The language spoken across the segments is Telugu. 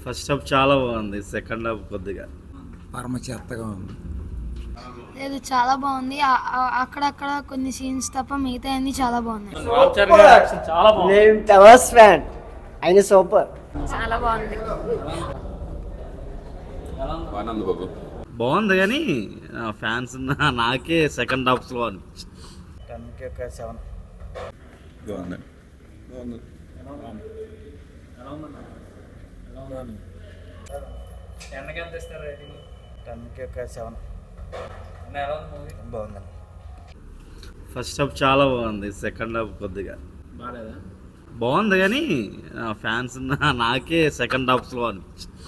ఫస్ట్ హాఫ్ చాలా బాగుంది, సెకండ్ హాఫ్ కొద్దిగా పరమ చెత్తగా ఉంది. లేదు చాలా బాగుంది. అక్కడక్కడ కొన్ని సీన్స్ తప్ప మిగతా అన్ని చాలా బాగున్నాయి. నేను టవర్స్ ఫ్యాన్, ఆయన సూపర్. చాలా బాగుంది. బాగుంది కానీ ఫ్యాన్స్ నాకే సెకండ్ హాఫ్స్లో అనిపించింది. 10కి ఒక 7. బాగుంది. 10కి ఒక 7. బాగుందండి. ఫస్ట్ హాఫ్ చాలా బాగుంది, సెకండ్ హాఫ్ కొద్దిగా బాగుంది కానీ ఫ్యాన్స్ నాకే సెకండ్ హాఫ్స్లో అనిపించింది.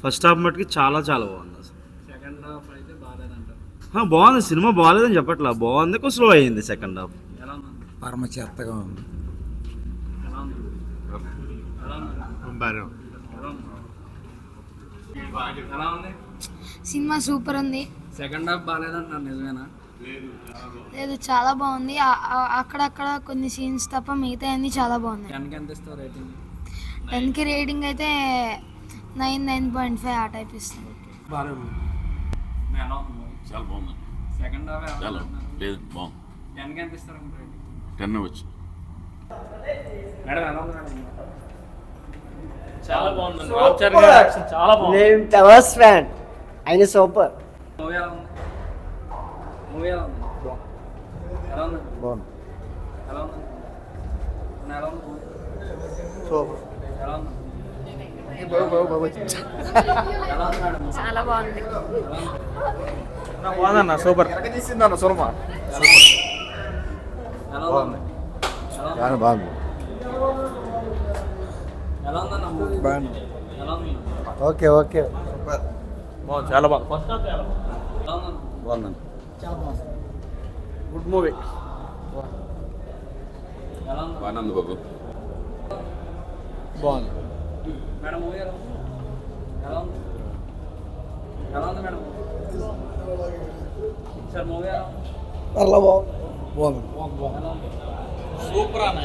ఫస్ట్ హాఫ్ మటుకి చాలా చాలా బాగుంది. అసలు సెకండ్ హాఫ్ అయితే బాగాలేదంటారు. బాగుంది, సినిమా బాగాలేదని చెప్పట్లా, బాగుంది, కొంచెం స్లో అయింది సెకండ్ హాఫ్. ఎలా ఉంది? పరమ చెత్తగా ఉంది. ఎలా ఉంది? ఎలా ఉంది? ఎలా ఉంది? ఎలా ఉంది? సినిమా సూపర్ ఉంది. సెకండ్ హాఫ్ బాగాలేదంటున్నారు, నిజమేనా? లేదు చాలా బాగుంది. అక్కడక్కడ కొన్ని సీన్స్ తప్ప మిగతా అన్ని చాలా బాగున్నాయి. 10కి ఎంత ఇస్తావు రేటింగ్? 10కి రేటింగ్ అయితే 9, 9.5 ఆ టైప్ ఇస్తుంది. బాగానే ఉంది. ఎలా ఉంది మూవీ? చాలా బాగుంది. సెకండ్ హాఫ్ చాలా లేదు బాగుంది. 10కి ఎంత ఇస్తారు రేటింగ్? 10 వచ్చు. మేడం ఎలా ఉంది మేడం? చాలా బాగుంది. చాలా బాగుంది. నేను టవర్స్ ఫ్యాన్, ఆయన సూపర్. మూవీ ఎలా ఉంది? మూవీ ఎలా ఉంది? ఎలా ఉంది? బాగుంది. ఎలా ఉంది? ఎలా ఉంది మూవీ? ఎలా ఉంది? ఎలా ఉంది మేడం? చాలా బాగుంది. బాగుందన్న, సూపర్. తీసిందన్న సినిమా ఎలా ఉంది? చాలా బాగుంది. ఎలా ఉందన్న మూవీ? బాగుంది. ఎలా ఉంది? Okay okay. బాగుంది, చాలా బాగుంది. ఎలా ఉందన్న? బాగుందండి. Good movie. ఎలా ఉంది? బాగానే ఉంది బాబు. బాగుంది. మేడం మూవీ ఎలా ఉంది? ఎలా ఉంది? ఎలా ఉంది మేడం? సార్ మూవీ ఎలా ఉంది? బాగుంది. ఎలా ఉంది? సూపర్ అన్న.